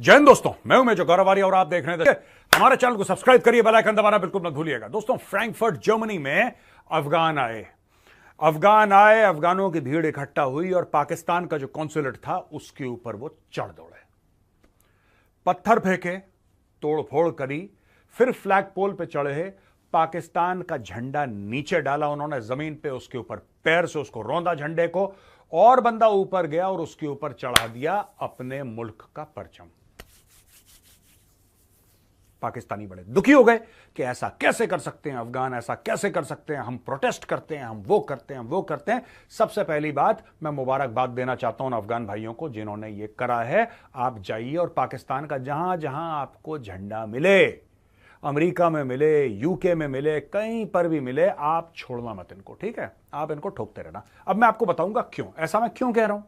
जय हिंद दोस्तों, मैं हूं मेजर गौरव आर्य और आप देख रहे हैं हमारे चैनल को सब्सक्राइब करिए, बेल आइकन दबाना बिल्कुल मत भूलिएगा। दोस्तों, फ्रैंकफर्ट जर्मनी में अफगान आए, अफगानों की भीड़ इकट्ठा हुई और पाकिस्तान का जो कॉन्सुलेट था उसके ऊपर वो चढ़ दौड़े, पत्थर फेंके, तोड़फोड़ करी, फिर फ्लैग पोल पे चढ़े, पाकिस्तान का झंडा नीचे डाला उन्होंने जमीन पे, उसके ऊपर पैर से उसको रौंदा झंडे को, और बंदा ऊपर गया और उसके ऊपर चढ़ा दिया अपने मुल्क का परचम। पाकिस्तानी बड़े दुखी हो गए कि ऐसा कैसे कर सकते हैं अफगान, ऐसा कैसे कर सकते हैं, हम प्रोटेस्ट करते हैं, हम वो करते हैं। सबसे पहली बात, मैं मुबारकबाद देना चाहता हूं अफगान भाइयों को जिन्होंने ये करा है। आप जाइए और पाकिस्तान का जहां जहां आपको झंडा मिले, अमेरिका में मिले, यूके में मिले, कहीं पर भी मिले, आप छोड़ना मत इनको, ठीक है? आप इनको ठोकते रहना। अब मैं आपको बताऊंगा क्यों ऐसा मैं क्यों कह रहा हूं,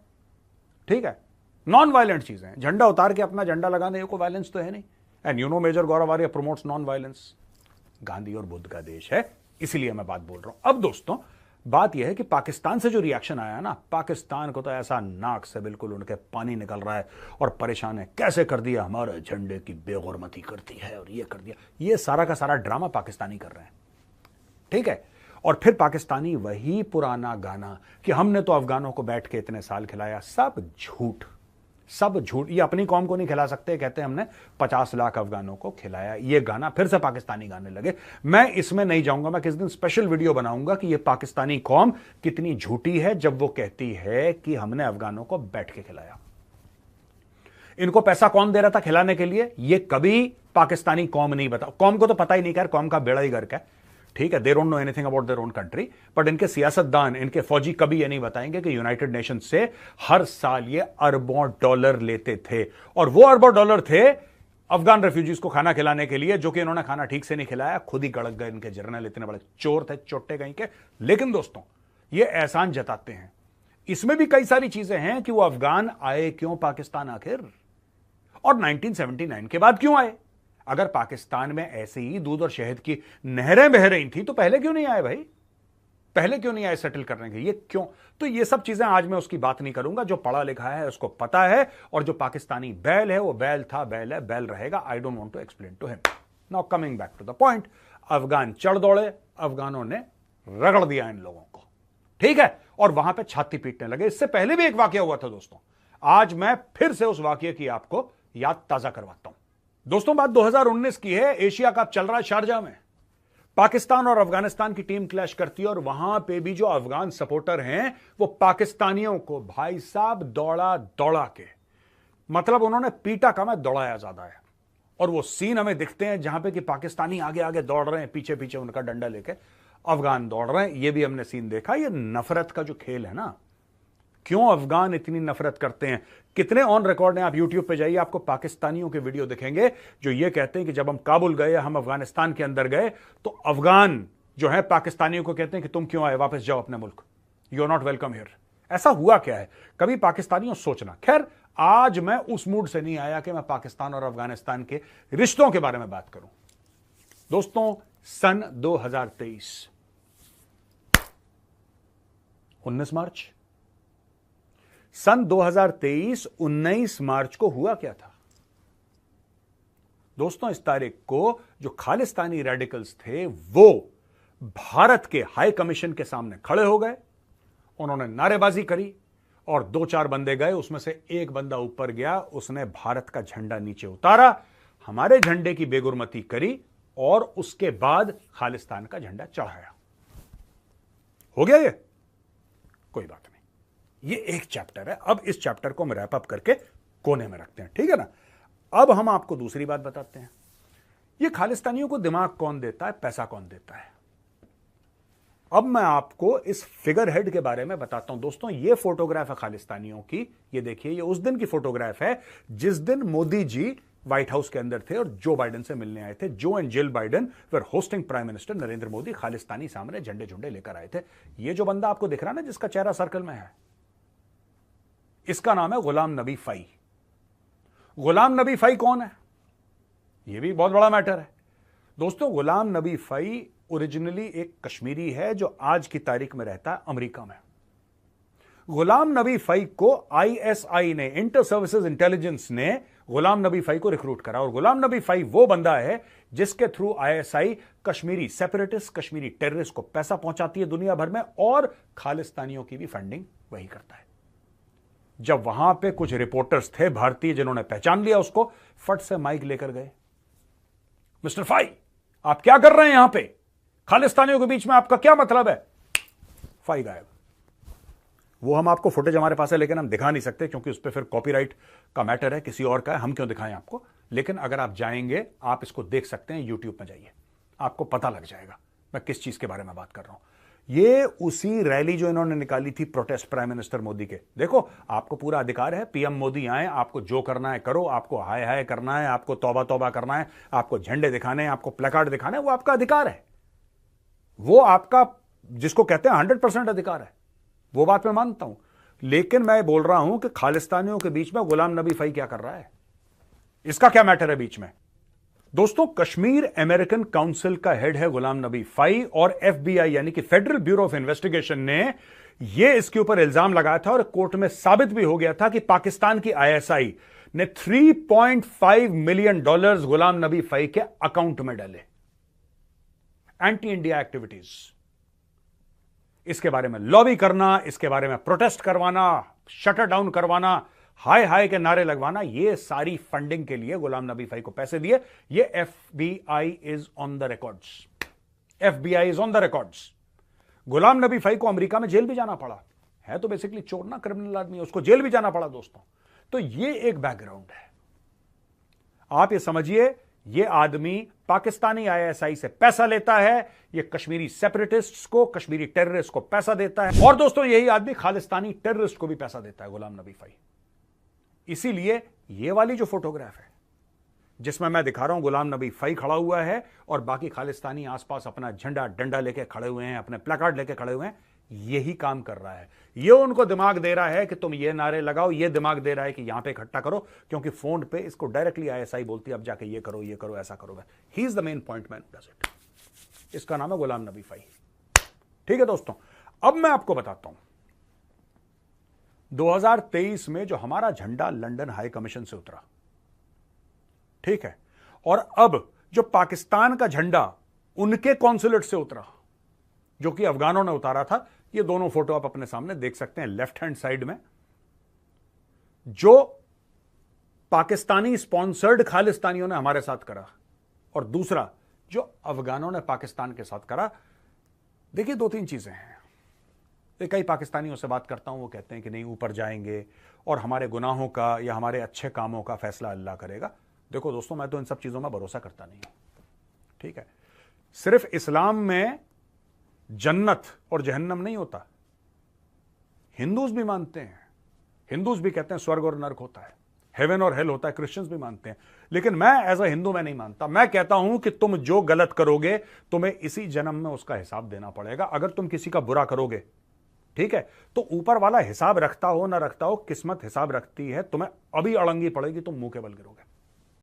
ठीक है? नॉन वायलेंट चीजें हैं, झंडा उतार के अपना झंडा लगाने को वायलेंस तो है नहीं। And you know major Gaurav Arya promotes non violence. Gandhi और बुद्ध का देश है, इसीलिए मैं बात बोल रहा हूं। अब दोस्तों, बात यह है कि पाकिस्तान से जो रिएक्शन आया ना, पाकिस्तान को तो ऐसा नाक से बिल्कुल उनके पानी निकल रहा है और परेशान है, कैसे कर दिया, हमारे झंडे की बेगुरमती करती है और ये कर दिया। ये सारा का सारा ड्रामा पाकिस्तानी कर रहे हैं, ठीक है? और फिर पाकिस्तानी वही पुराना गाना कि हमने तो अफगानों को बैठ के इतने साल खिलाया, सब झूठ, सब झूठ। ये अपनी कौम को नहीं खिला सकते, कहते हैं हमने 50 लाख अफगानों को खिलाया। ये गाना फिर से पाकिस्तानी गाने लगे। मैं इसमें नहीं जाऊंगा, मैं किस दिन स्पेशल वीडियो बनाऊंगा कि ये पाकिस्तानी कौम कितनी झूठी है जब वो कहती है कि हमने अफगानों को बैठ के खिलाया। इनको पैसा कौन दे रहा था खिलाने के लिए, ये कभी पाकिस्तानी कौम नहीं बता। कौम को तो पता ही नहीं, खैर कौम का बेड़ा ही गर्क है, ठीक है? They don't know anything about their own country. But इनके सियासतदान, इनके फौजी कभी ये नहीं बताएंगे कि यूनाइटेड नेशन से हर साल ये अरबों डॉलर लेते थे, और वो अरबों डॉलर थे अफगान रेफ्यूजीज को खाना खिलाने के लिए, जो कि इन्होंने खाना ठीक से नहीं खिलाया, खुद ही गड़क गए इनके जर्नल, इतने बड़े चोर थे, चोट्टे कहीं के। लेकिन दोस्तों, ये एहसान जताते हैं। इसमें भी कई सारी चीजें हैं कि वो अफगान आए क्यों पाकिस्तान आखिर, और 1979 के बाद क्यों आए। अगर पाकिस्तान में ऐसे ही दूध और शहद की नहरें बह रही थी तो पहले क्यों नहीं आए भाई, पहले क्यों नहीं आए सेटल करने के, ये क्यों? तो ये सब चीजें आज मैं उसकी बात नहीं करूंगा। जो पढ़ा लिखा है उसको पता है, और जो पाकिस्तानी बैल है वो बैल था, बैल है, बैल रहेगा। I don't want to explain to him. Now coming back to the point, Afghan चढ़ दौड़े, अफगानों ने रगड़ दिया इन लोगों को, ठीक है? और वहां पे छाती पीटने लगे। इससे पहले भी एक वाकया हुआ था दोस्तों, आज मैं फिर से उस वाकये की आपको याद ताजा करवाता हूं। दोस्तों, बात 2019 की है, एशिया कप चल रहा है शारजाह में, पाकिस्तान और अफगानिस्तान की टीम क्लैश करती है, और वहां पे भी जो अफगान सपोर्टर हैं वो पाकिस्तानियों को भाई साहब दौड़ा दौड़ा के, मतलब उन्होंने पीटा कम है, दौड़ाया ज्यादा है। और वो सीन हमें दिखते हैं जहां पे कि पाकिस्तानी आगे आगे दौड़ रहे हैं, पीछे पीछे उनका डंडा लेके अफगान दौड़ रहे हैं। ये भी हमने सीन देखा। ये नफरत का जो खेल है ना, क्यों अफगान इतनी नफरत करते हैं, कितने ऑन रिकॉर्ड हैं। आप यूट्यूब पे जाइए, आपको पाकिस्तानियों के वीडियो दिखेंगे जो ये कहते हैं कि जब हम काबुल गए, हम अफगानिस्तान के अंदर गए, तो अफगान जो है पाकिस्तानियों को कहते हैं कि तुम क्यों आए, वापस जाओ अपने मुल्क, you are not welcome here. ऐसा हुआ क्या है, कभी पाकिस्तानियों सोचना। खैर, आज मैं उस मूड से नहीं आया कि मैं पाकिस्तान और अफगानिस्तान के रिश्तों के बारे में बात करूं। दोस्तों, सन 2023 19 मार्च, सन 2023 19 मार्च को हुआ क्या था दोस्तों? इस तारीख को जो खालिस्तानी रेडिकल्स थे वो भारत के हाई कमीशन के सामने खड़े हो गए, उन्होंने नारेबाजी करी, और 2-4 बंदे गए, उसमें से एक बंदा ऊपर गया, उसने भारत का झंडा नीचे उतारा, हमारे झंडे की बेगुरमती करी, और उसके बाद खालिस्तान का झंडा चढ़ाया। हो गया ये, कोई बात नहीं। ये एक चैप्टर है, अब इस चैप्टर को हम रैप अप करके कोने में रखते हैं, ठीक है ना? अब हम आपको दूसरी बात बताते हैं। ये खालिस्तानियों को दिमाग कौन देता है, पैसा कौन देता है? अब मैं आपको इस फिगर हेड के बारे में बताता हूं। दोस्तों, ये फोटोग्राफ है खालिस्तानियों की, ये देखिए, ये उस दिन की फोटोग्राफ है जिस दिन मोदी जी व्हाइट हाउस के अंदर थे और जो बाइडेन से मिलने आए थे। जो and Jill Biden were hosting prime minister Narendra Modi, Khalistani सामने झंडे झुंडे लेकर आए थे। ये जो बंदा आपको दिख रहा है ना, जिसका चेहरा सर्कल में है, इसका नाम है गुलाम नबी फई। गुलाम नबी फई कौन है, यह भी बहुत बड़ा मैटर है दोस्तों। गुलाम नबी फई ओरिजिनली एक कश्मीरी है जो आज की तारीख में रहता है अमेरिका में। गुलाम नबी फई को आईएसआई ने, इंटर सर्विसेज इंटेलिजेंस ने गुलाम नबी फाई को रिक्रूट करा। और गुलाम नबी फाई वो बंदा है जिसके through ISI Kashmiri separatist, Kashmiri terrorist को पैसा पहुंचाती है दुनिया भर में, और खालिस्तानियों की भी फंडिंग वही करता है। जब वहां पे कुछ रिपोर्टर्स थे भारतीय जिन्होंने पहचान लिया उसको, फट से माइक लेकर गए, मिस्टर फाई आप क्या कर रहे हैं यहां पे, खालिस्तानियों के बीच में आपका क्या मतलब है? फाई गायब। वो हम आपको फुटेज हमारे पास है लेकिन हम दिखा नहीं सकते क्योंकि उस पर फिर कॉपीराइट का मैटर है, किसी और का है, हम क्यों दिखाएं आपको। लेकिन अगर आप जाएंगे आप इसको देख सकते हैं, यूट्यूब में जाइए, आपको पता लग जाएगा मैं किस चीज के बारे में बात कर रहा हूं। ये उसी रैली जो इन्होंने निकाली थी प्रोटेस्ट प्राइम मिनिस्टर मोदी के। देखो आपको पूरा अधिकार है, पीएम मोदी आए, आपको जो करना है करो, आपको हाय हाय करना है, आपको तौबा तौबा करना है, आपको झंडे दिखाने हैं, आपको प्लेकार्ड दिखाने हैं, वो आपका अधिकार है, वो आपका जिसको कहते हैं 100% अधिकार है, वो बात मैं मानता हूं। लेकिन मैं बोल रहा हूं कि खालिस्तानियों के बीच में गुलाम नबी फाई क्या कर रहा है, इसका क्या मैटर है बीच में। दोस्तों कश्मीर अमेरिकन काउंसिल का हेड है गुलाम नबी फाई, और एफबीआई यानी कि फेडरल ब्यूरो ऑफ इन्वेस्टिगेशन ने यह इसके ऊपर इल्जाम लगाया था और कोर्ट में साबित भी हो गया था कि पाकिस्तान की आईएसआई ने $3.5 मिलियन गुलाम नबी फाई के अकाउंट में डाले। एंटी इंडिया एक्टिविटीज, इसके बारे में लॉबी करना, इसके बारे में प्रोटेस्ट करवाना, शटर डाउन करवाना, हाय हाय के नारे लगवाना, ये सारी फंडिंग के लिए गुलाम नबी फाई को पैसे दिए। ये FBI is on the records, FBI is on the records. Ghulam Nabi Fai को अमेरिका में जेल भी जाना पड़ा, है तो बेसिकली चोर ना, क्रिमिनल आदमी, उसको जेल भी जाना पड़ा दोस्तों। तो ये एक बैकग्राउंड है, आप ये समझिए, ये आदमी पाकिस्तानी आईएसआई से पैसा लेता है, ये कश्मीरी सेपरेटिस्ट्स को, कश्मीरी टेररिस्ट को पैसा देता है, और दोस्तों यही आदमी खालिस्तानी टेररिस्ट को भी पैसा देता है, गुलाम नबी फाई। इसीलिए ये वाली जो फोटोग्राफ है जिसमें मैं दिखा रहा हूं गुलाम नबी फाई खड़ा हुआ है और बाकी खालिस्तानी आसपास अपना झंडा डंडा लेके खड़े हुए हैं, अपने प्लेकार्ड लेके खड़े हुए हैं, यही काम कर रहा है। ये उनको दिमाग दे रहा है कि तुम ये नारे लगाओ, ये दिमाग दे रहा है कि यहां पे इकट्ठा करो, क्योंकि फोन पे इसको डायरेक्टली आईएसआई बोलती है अब जाके ये करो, ऐसा करो। He is the main point man does it. इसका नाम है गुलाम नबी फाई। ठीक है दोस्तों, अब मैं आपको बताता हूं 2023 में जो हमारा झंडा लंदन हाई कमीशन से उतरा, ठीक है, और अब जो पाकिस्तान का झंडा उनके कॉन्सुलेट से उतरा, जो कि अफगानों ने उतारा था। ये दोनों फोटो आप अपने सामने देख सकते हैं, लेफ्ट हैंड साइड में जो पाकिस्तानी स्पॉन्सर्ड खालिस्तानियों ने हमारे साथ करा, और दूसरा जो अफगानों ने पाकिस्तान के साथ करा। देखिए दो तीन चीजें हैं। कई पाकिस्तानियों से बात करता हूं, वो कहते हैं कि नहीं ऊपर जाएंगे और हमारे गुनाहों का या हमारे अच्छे कामों का फैसला अल्लाह करेगा। देखो दोस्तों, मैं तो इन सब चीजों में भरोसा करता नहीं हूं, ठीक है। सिर्फ इस्लाम में जन्नत और जहन्नम नहीं होता, हिंदूज भी मानते हैं, हिंदूज भी कहते हैं स्वर्ग और नर्क होता है, हेवन और हेल होता है, क्रिश्चियंस भी मानते हैं। लेकिन मैं एज अ हिंदू मैं नहीं मानता। मैं कहता हूं कि तुम जो गलत करोगे तुम्हें इसी जन्म में उसका हिसाब देना पड़ेगा। अगर तुम किसी का बुरा करोगे, ठीक है, तो ऊपर वाला हिसाब रखता हो ना रखता हो, किस्मत हिसाब रखती है, तुम्हें अभी अड़ंगी पड़ेगी, तुम मुंह के बल गिरोगे।